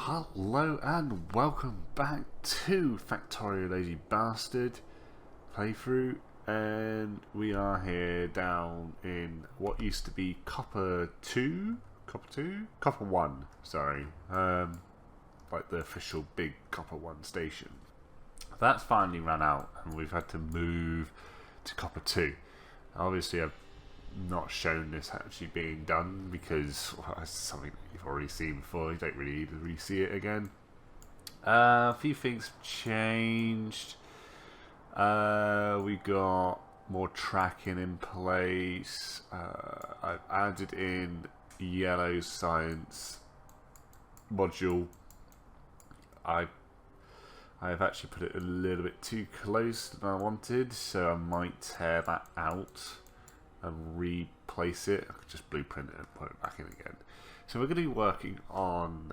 Hello and welcome back to Factorio Lazy Bastard playthrough, and we are here down in what used to be Copper 1, sorry, like the official big Copper 1 station. That's finally run out and we've had to move to Copper 2. Obviously I've not shown this actually being done because it's something that you've already seen before. You don't really need to re-see it again. A few things have changed. We got more tracking in place. I've added in yellow science module. I've actually put it a little bit too close than I wanted, so I might tear that out and replace it. I could just blueprint it and put it back in again. So we're going to be working on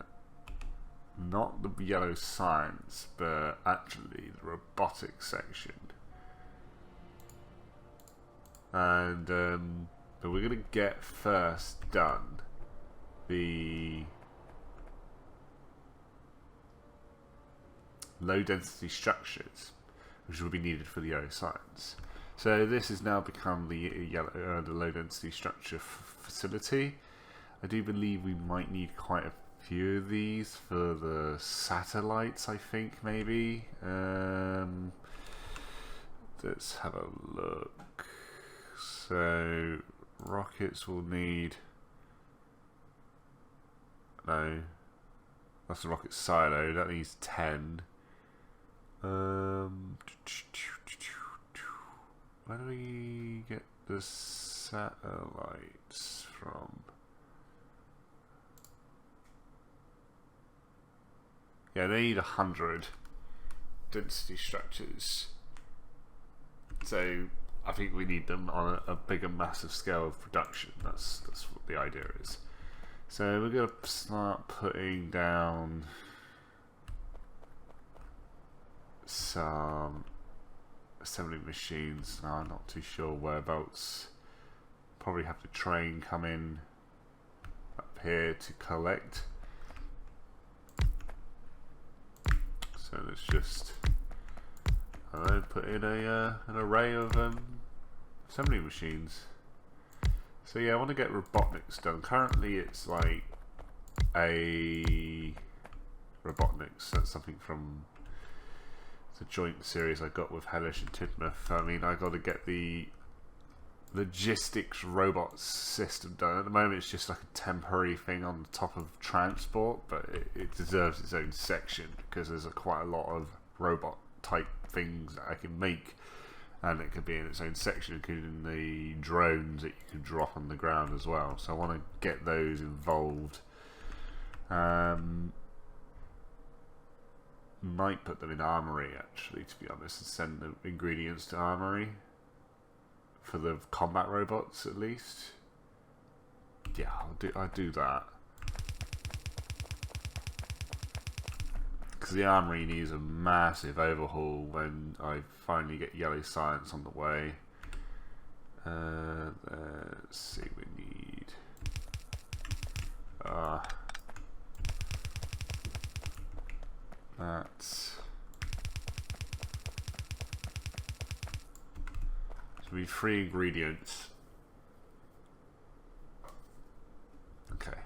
not the yellow science, but actually the robotics section. And but we're going to get first done the low density structures, which will be needed for the yellow science. So this has now become the low density structure facility. I do believe we might need quite a few of these for the satellites, I think, maybe. Let's have a look. So rockets will need... No, that's a rocket silo. That needs 10. Where do we get the satellites from? Yeah, they need 100 density structures. So I think we need them on a bigger, massive scale of production. That's what the idea is. So we're going to start putting down some assembly machines. No, I'm not too sure whereabouts. Probably have the train come in up here to collect. So let's just put in an array of assembly machines. So yeah, I want to get robotics done. Currently it's like a robotics. That's something from the joint series I got with Hellish and Tidmouth. I mean, I got to get the logistics robots system done. At the moment it's just like a temporary thing on the top of transport, but it deserves its own section because there's quite a lot of robot type things that I can make, and it could be in its own section, including the drones that you can drop on the ground as well. So I want to get those involved. Might put them in Armory actually, to be honest, and send the ingredients to Armory for the combat robots at least. Yeah, I'll do that, because the Armory needs a massive overhaul when I finally get yellow science on the way. Let's see, we need that's... So we need 3 ingredients. Okay.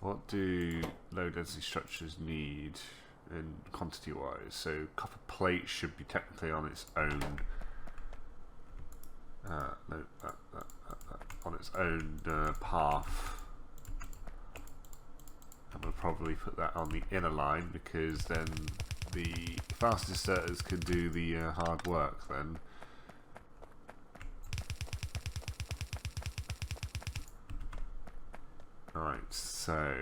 What do low density structures need in quantity wise? So copper plate should be technically on its own. On its own path. And we'll probably put that on the inner line, because then the fast inserters can do the hard work then. Alright, so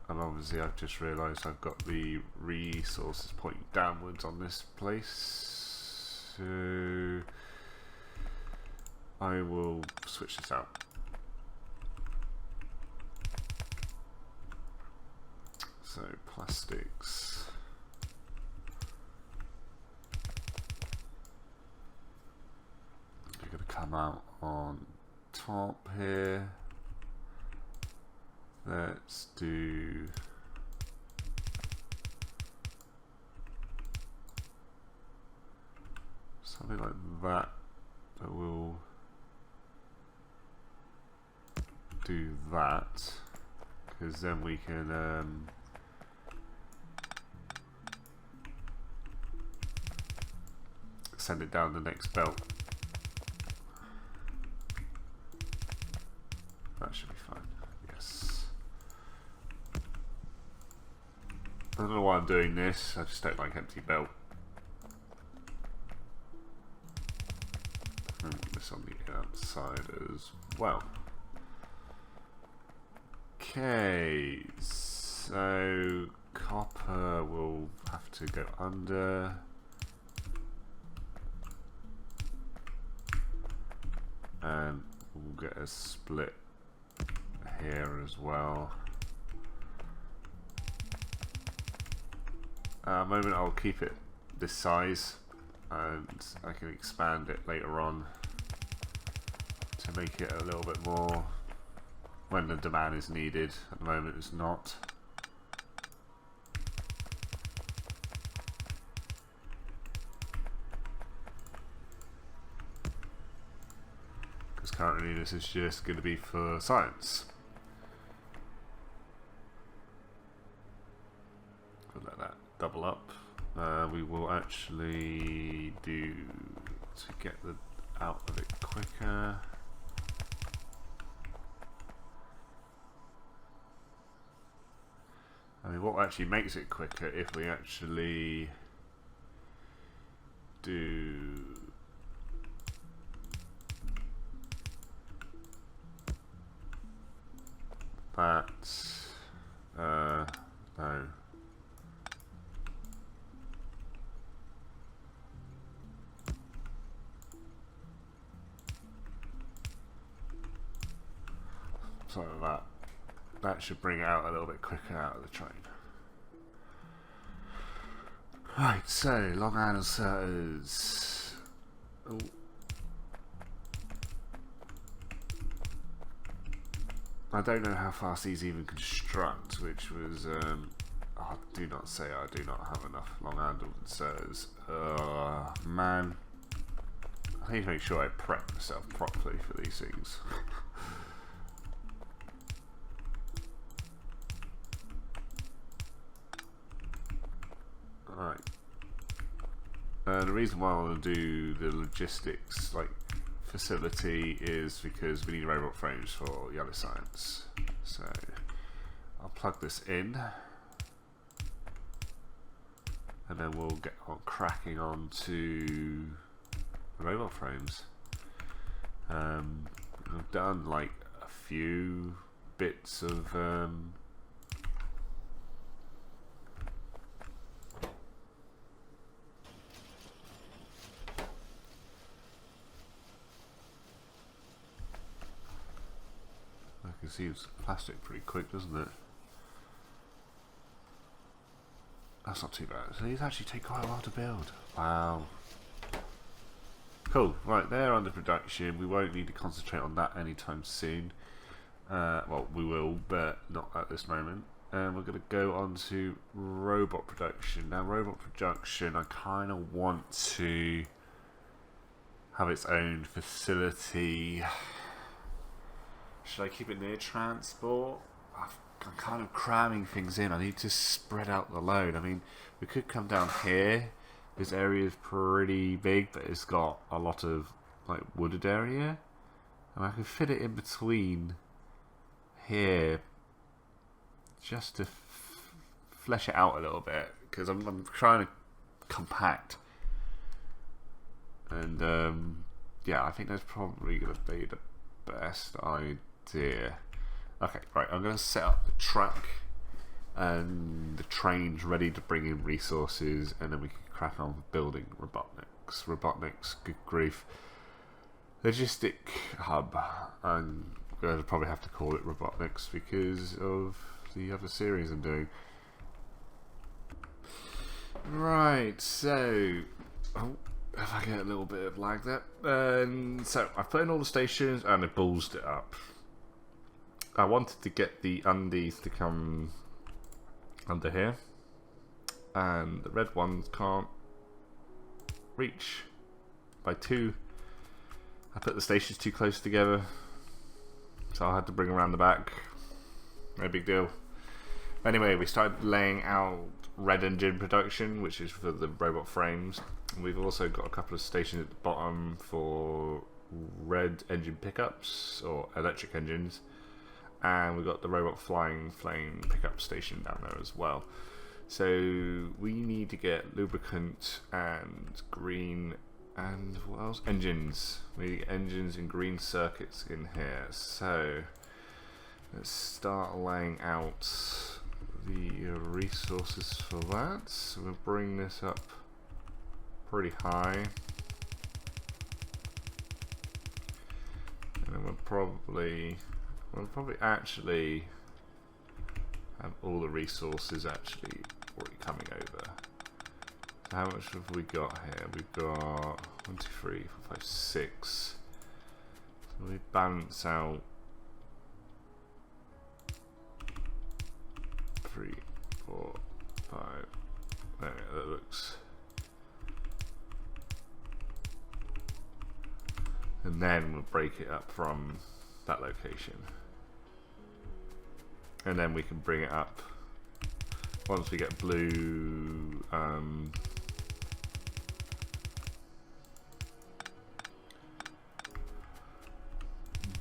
and obviously I've just realised I've got the resources pointing downwards on this place, so I will switch this out. So plastics. come out on top here. Let's do something like that. But we'll do that because then we can send it down the next belt. That should be fine. Yes. I don't know why I'm doing this. I just don't like empty belt. And this on the outside as well. Okay, so copper will have to go under. And we'll get a split here as well. At the moment I'll keep it this size and I can expand it later on to make it a little bit more when the demand is needed. At the moment it's not. Because currently this is just going to be for science. We'll let that double up. We will actually do to get the out of it quicker. I mean, what actually makes it quicker if we actually do that, no. Sorry about that. That should bring it out a little bit quicker out of the train. Right, so long handle inserters. Oh. I don't know how fast these even construct, which was oh, do not say I do not have enough long handle inserters. Man, I need to make sure I prep myself properly for these things. Right. The reason why I want to do the logistics facility is because we need robot frames for Yellow Science. So I'll plug this in, and then we'll get on cracking on to robot frames. I've done like a few bits of you see it's plastic pretty quick, doesn't it? That's not too bad. So these actually take quite a while to build. Wow. Cool. Right, they're under production. We won't need to concentrate on that anytime soon. Well, we will, but not at this moment. And we're going to go on to robot production. Now, robot production, I kind of want to have its own facility. Should I keep it near transport? I'm kind of cramming things in. I need to spread out the load. I mean, we could come down here. This area is pretty big, but it's got a lot of like wooded area, and I could fit it in between here just to flesh it out a little bit, because I'm trying to compact. And yeah, I think that's probably going to be the best idea. Okay, right, I'm going to set up the track and the trains ready to bring in resources, and then we can crack on with building Robotniks. Robotniks, good grief. Logistic hub. I'm going to probably have to call it Robotniks because of the other series I'm doing. Right, so if I get a little bit of lag there. And so I put in all the stations and I ballsed it up. I wanted to get the undies to come under here, and the red ones can't reach by 2. I put the stations too close together, so I had to bring around the back. No big deal. Anyway, we started laying out red engine production, which is for the robot frames. We've also got a couple of stations at the bottom for red engine pickups or electric engines, and we've got the robot flying flame pickup station down there as well. So we need to get lubricant and green and what else? Engines. We need to get engines and green circuits in here. So let's start laying out the resources for that. So we'll bring this up pretty high, and then we'll probably actually have all the resources actually already coming over. So how much have we got here? We've got 1, 2, 3, 4, 5, 6. So we balance out 3, 4, 5. There, that looks. And then we'll break it up from that location. And then we can bring it up once we get blue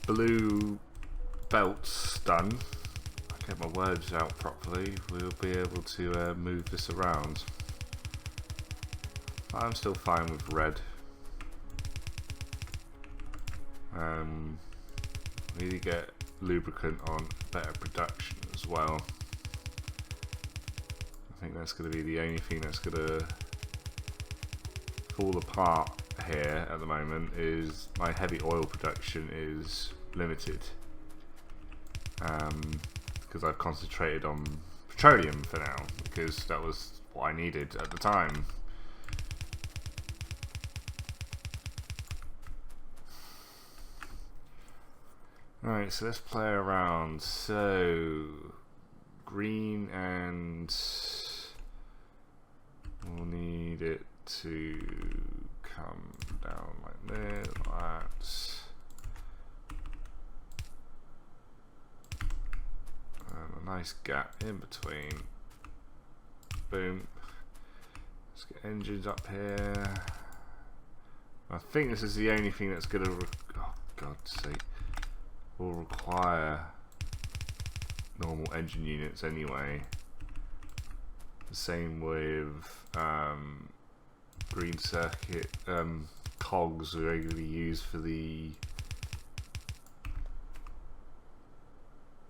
blue belts done. I get my words out properly. We'll be able to move this around. I'm still fine with red. We need to get lubricant on better production as well. I think that's going to be the only thing that's going to fall apart here at the moment. Is my heavy oil production is limited because I've concentrated on petroleum for now, because that was what I needed at the time. Alright, so let's play around. So green, and we'll need it to come down like this, like that. And a nice gap in between. Boom. Let's get engines up here. I think this is the only thing that's gonna oh God's sake, will require normal engine units anyway. The same with green circuit cogs are regularly used for the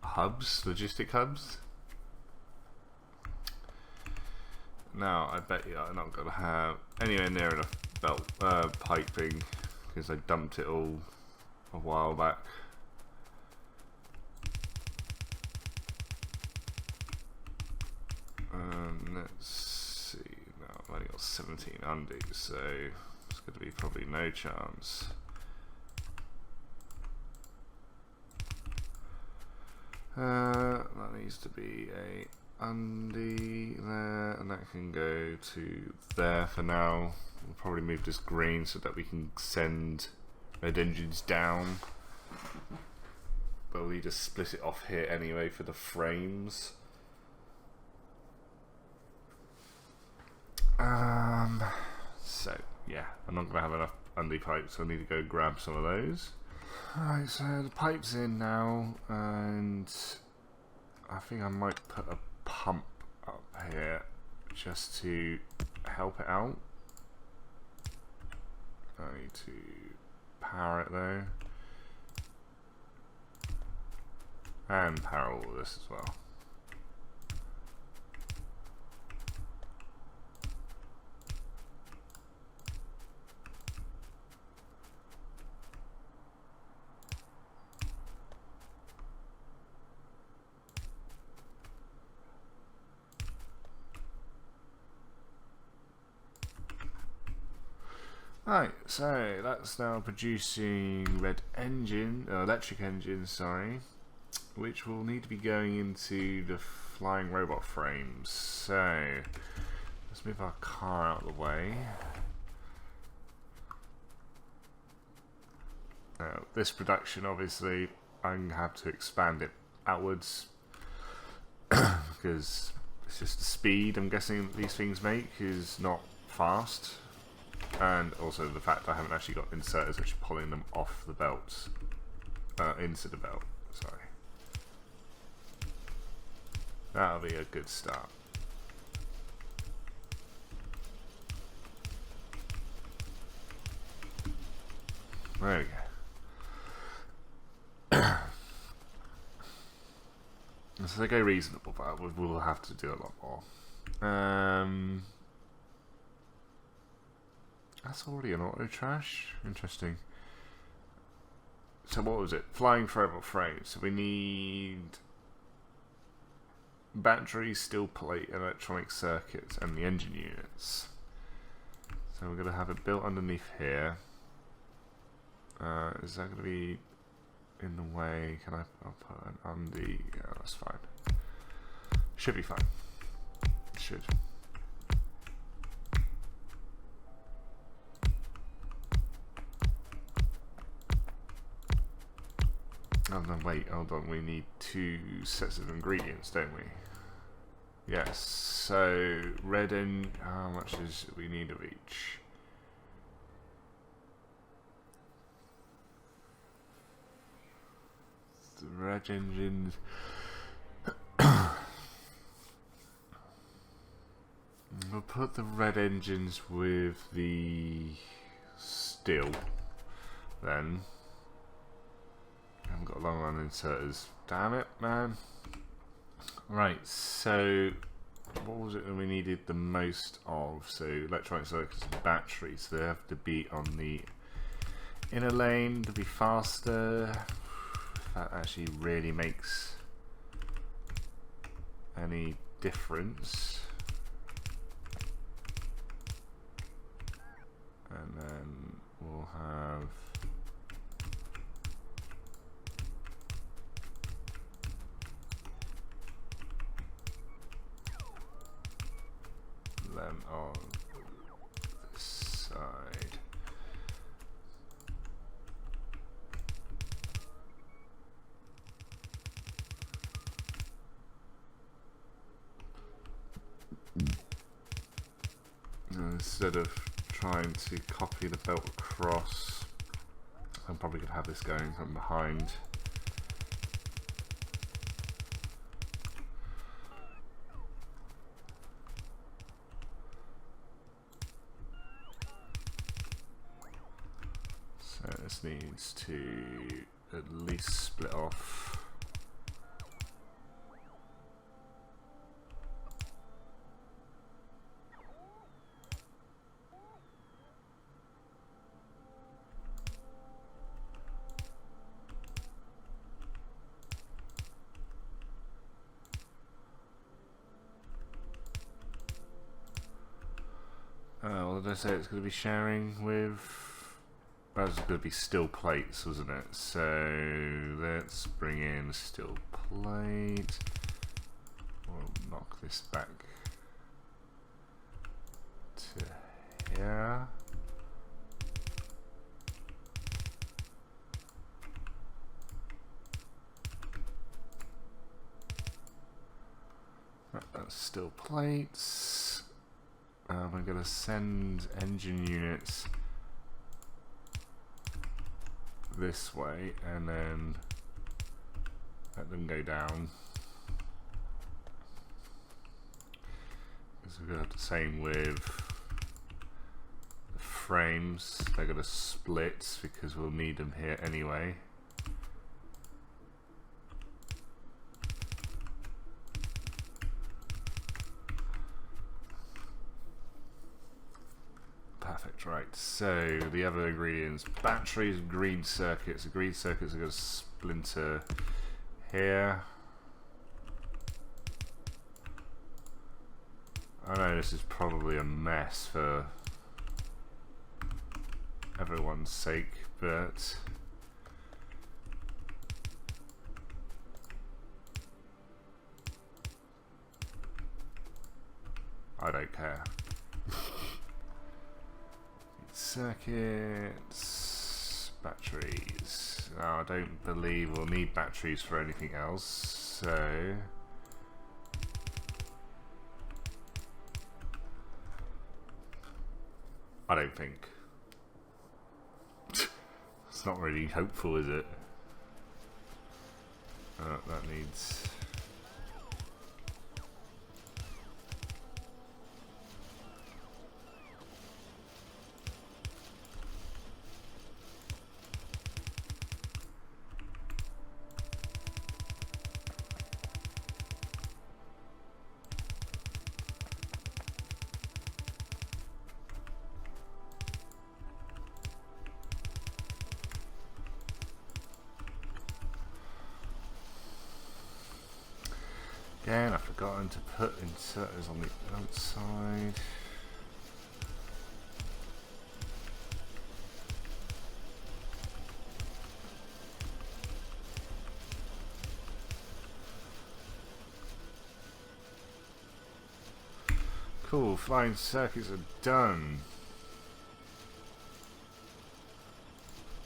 hubs, logistic hubs. Now I bet you I'm not going to have anywhere near enough belt piping, because I dumped it all a while back. Let's see, now I've only got 17 undies, so it's going to be probably no chance. That needs to be a undie there, and that can go to there for now. We'll probably move this green so that we can send red engines down, but we just split it off here anyway for the frames. So yeah, I'm not gonna have enough undie pipes, so I need to go grab some of those. Alright, so the pipe's in now, and I think I might put a pump up here just to help it out. I need to power it though, and power all of this as well. Right, so that's now producing electric engine, sorry, which will need to be going into the flying robot frames. So let's move our car out of the way. Now, this production, obviously, I'm going to have to expand it outwards because it's just the speed I'm guessing these things make is not fast, and also the fact I haven't actually got inserters actually pulling them off the belts, into the belt, sorry. That'll be a good start. There we go. So they go reasonable, but we'll have to do a lot more. That's already an auto trash. Interesting. So what was it? Flying robot frames. So we need battery, steel plate, electronic circuits, and the engine units. So we're going to have it built underneath here. Is that going to be in the way? Can I'll put it on the... Yeah, that's fine. Should be fine. It should. Oh no, wait, hold on. We need 2 sets of ingredients, don't we? Yes. So red and how much is we need of each? The red engines. We'll put the red engines with the steel then. I haven't got long run inserters. Damn it, man. Right, so what was it that we needed the most of? So electronic circuits and batteries. So they have to be on the inner lane to be faster. That actually really makes any difference. And then we'll have them on this side. Instead of trying to copy the belt across, I'm probably going to have this going from behind. So this needs to at least split off. What did I say it's going to be sharing with? That was going to be steel plates, wasn't it? So let's bring in steel plate. We'll knock this back to here. That's steel plates. We're going to send engine units this way and then let them go down. Because we're going to have the same with the frames. They're going to split because we'll need them here anyway. Perfect, right. So the other ingredients, batteries, green circuits. The green circuits are going to splinter here. I know this is probably a mess for everyone's sake, but I don't care. Circuits, batteries. No, I don't believe we'll need batteries for anything else, so I don't think. It's not really hopeful, is it? That needs... Again, I've forgotten to put inserters on the outside. Cool, flying circuits are done.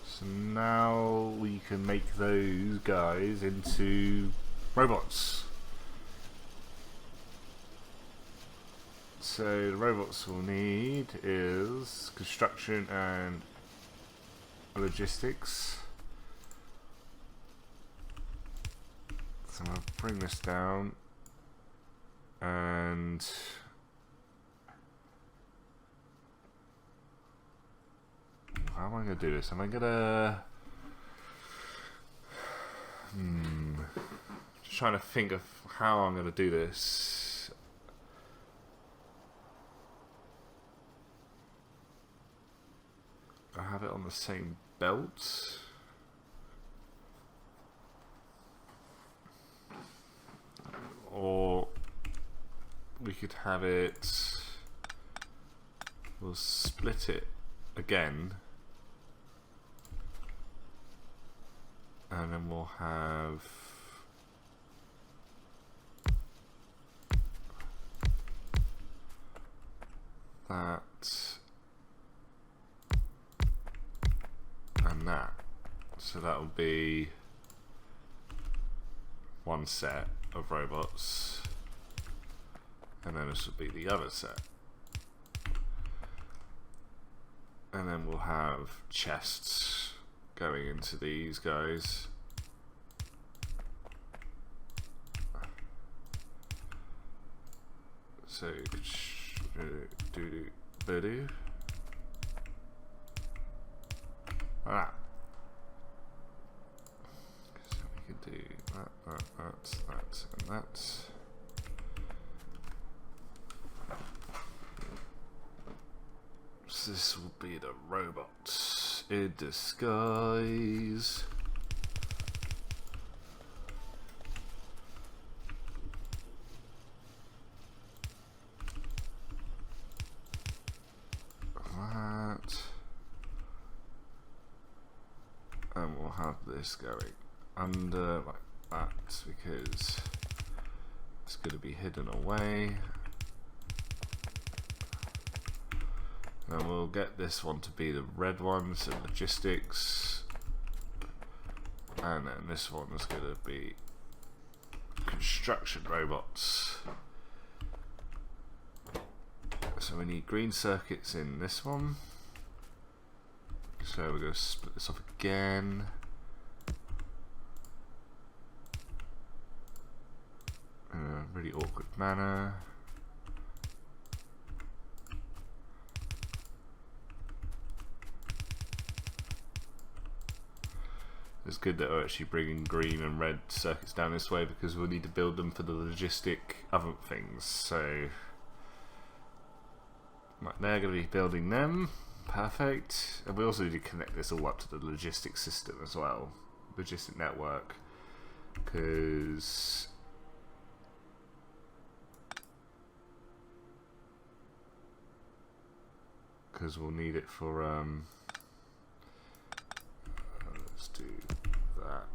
So now we can make those guys into robots. So the robots we'll need is construction and logistics. So I'll bring this down and how am I going to do this? Am I going to just trying to think of how I'm going to do this. I have it on the same belt. Or we could have it, we'll split it again, and then we'll have that and that. So that will be one set of robots, and then this will be the other set, and then we'll have chests going into these guys. So do ah. So we could do that, and that. So this will be the robot in disguise. That. And we'll have this going under like that because it's going to be hidden away. And we'll get this one to be the red one, so logistics. And then this one is going to be construction robots. So we need green circuits in this one. So we're going to split this off again. In a really awkward manner. It's good that we're actually bringing green and red circuits down this way because we'll need to build them for the logistic other things. So right, they're going to be building them. Perfect. And we also need to connect this all up to the logistics system as well. Logistic network. Because we'll need it for do that.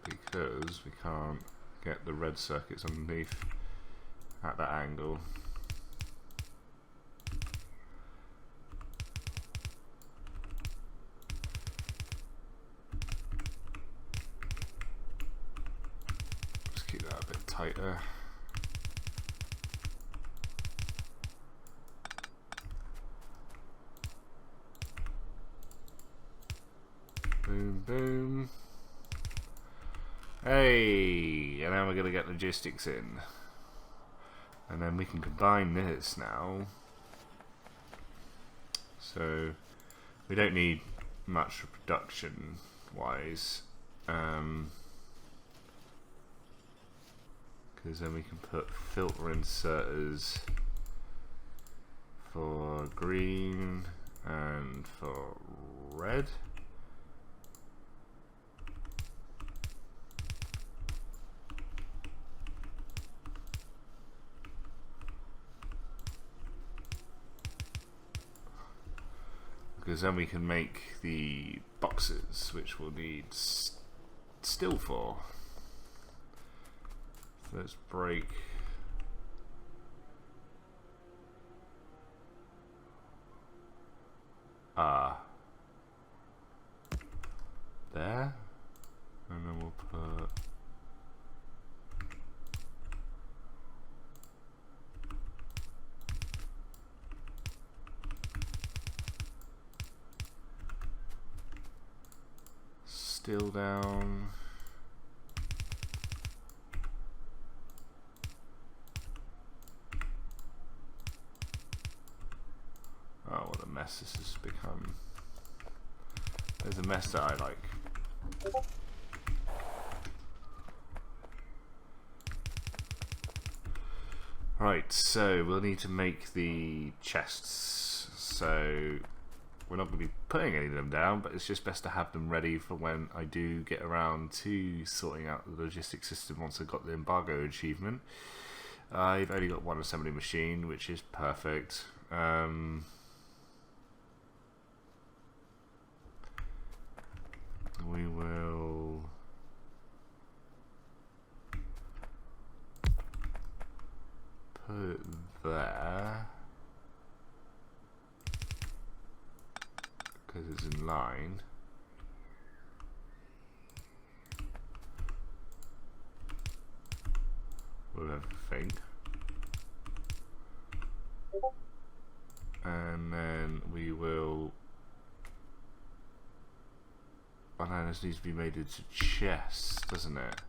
Because we can't get the red circuits underneath at that angle. Just keep that a bit tighter. Boom, boom. Hey, and now we're going to get logistics in. And then we can combine this now. So, we don't need much for production wise. Because then we can put filter inserters for green and for red. Because then we can make the boxes, which we'll need steel for. So let's break. There. And then we'll put steel down. Oh, what a mess this has become. There's a mess that I like. Right, so we'll need to make the chests. So we're not going to be putting any of them down, but it's just best to have them ready for when I do get around to sorting out the logistics system once I've got the embargo achievement. I've only got one assembly machine, which is perfect. We will put it there because it's in line. With everything. And then we will. Oh no, this needs to be made into chests, doesn't it?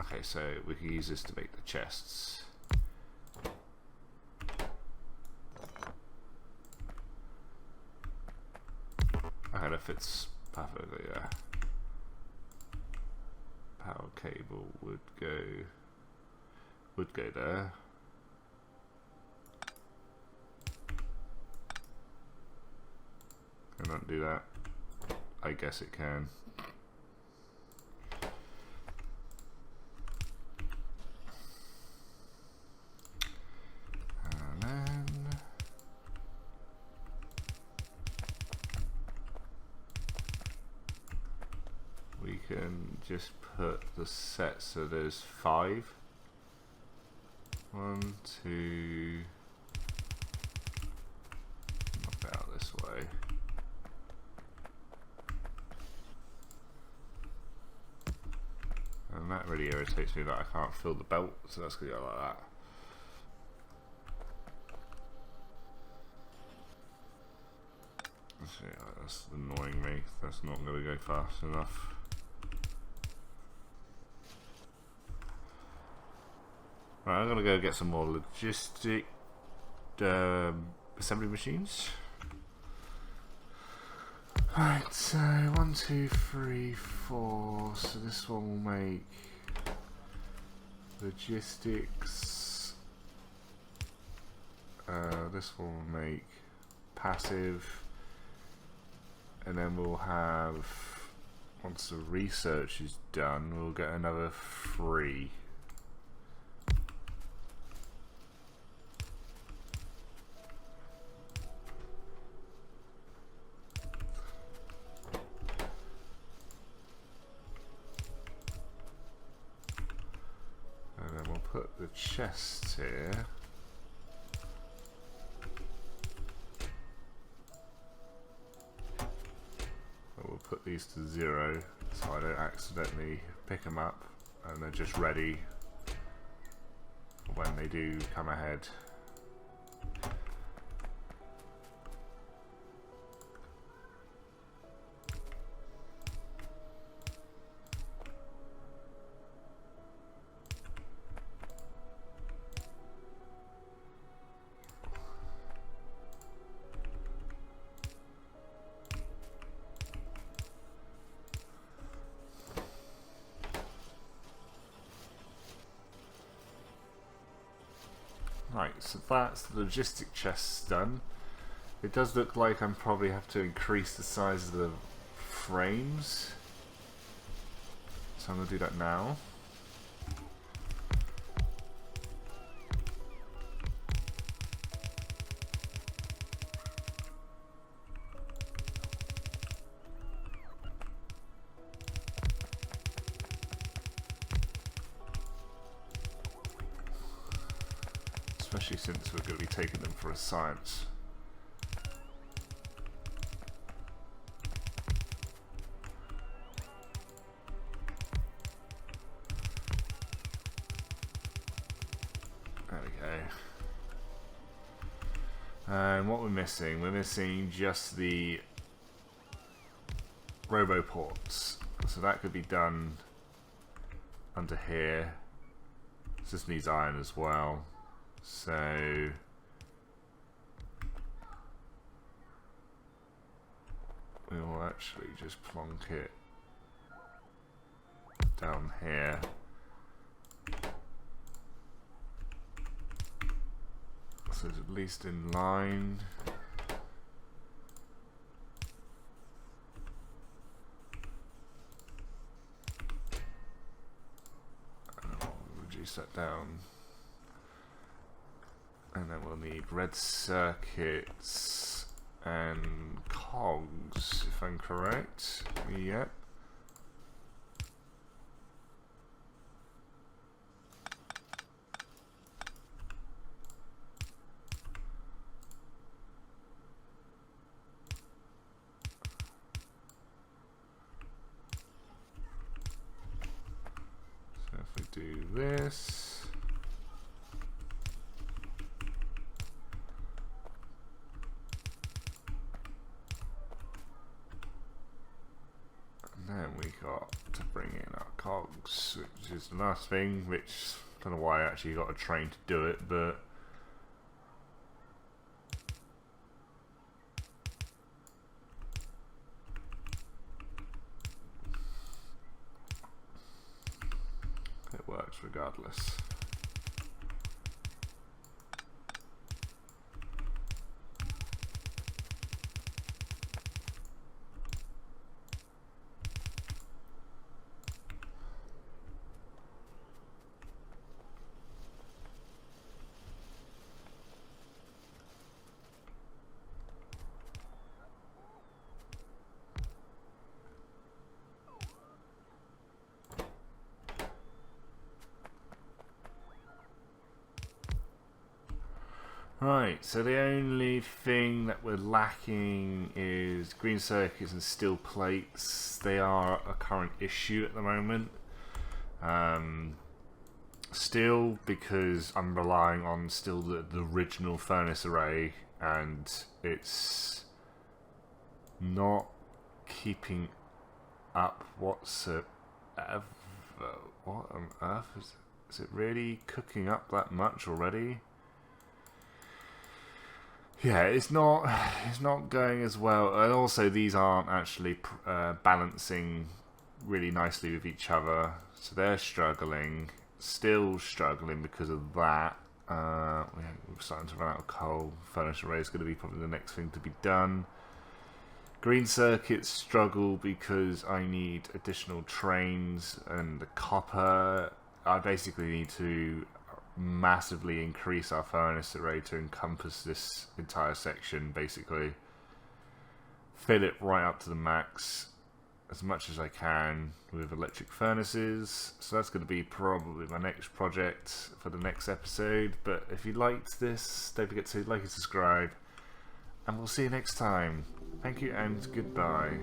Okay, so we can use this to make the chests. Okay, that fits perfectly, yeah. Power cable would go there. Can that do that? I guess it can. And then we can just put the set so there's 5. 1, 2. Knock it out this way. And that really irritates me that I can't fill the belt, so that's going to go like that. That's annoying me. That's not going to go fast enough. Right, I'm going to go get some more logistic assembly machines. Right, so 1, 2, 3, 4. So this one will make logistics. This one will make passive. And then we'll have, once the research is done, we'll get another 3. chests here. We'll put these to 0 so I don't accidentally pick them up and they're just ready when they do come ahead. Right, so that's the logistic chests done. It does look like I'm probably have to increase the size of the frames. So I'm going to do that now. Especially since we're going to be taking them for a science. There we go. And what we're missing just the roboports. So that could be done under here. This just needs iron as well. So we'll actually just plonk it down here. So it's at least in line. And I'll reduce that down. And then we'll need red circuits and cogs, if I'm correct. Yep. So if we do this. Then we got to bring in our cogs, which is the last thing, which I don't know why I actually got a train to do it, but it works regardless. Right, so the only thing that we're lacking is green circuits and steel plates. They are a current issue at the moment. Steel, because I'm relying on still the original furnace array, and it's not keeping up whatsoever. What on earth is it really cooking up that much already? Yeah, it's not going as well, and also these aren't actually balancing really nicely with each other, so they're struggling, still struggling because of that. We're starting to run out of coal. Furnace array is going to be probably the next thing to be done. Green circuits struggle because I need additional trains and the copper. I basically need to massively increase our furnace array to encompass this entire section, basically fill it right up to the max, as much as I can with electric furnaces. So that's going to be probably my next project for the next episode. But if you liked this, don't forget to like and subscribe, and we'll see you next time. Thank you and goodbye.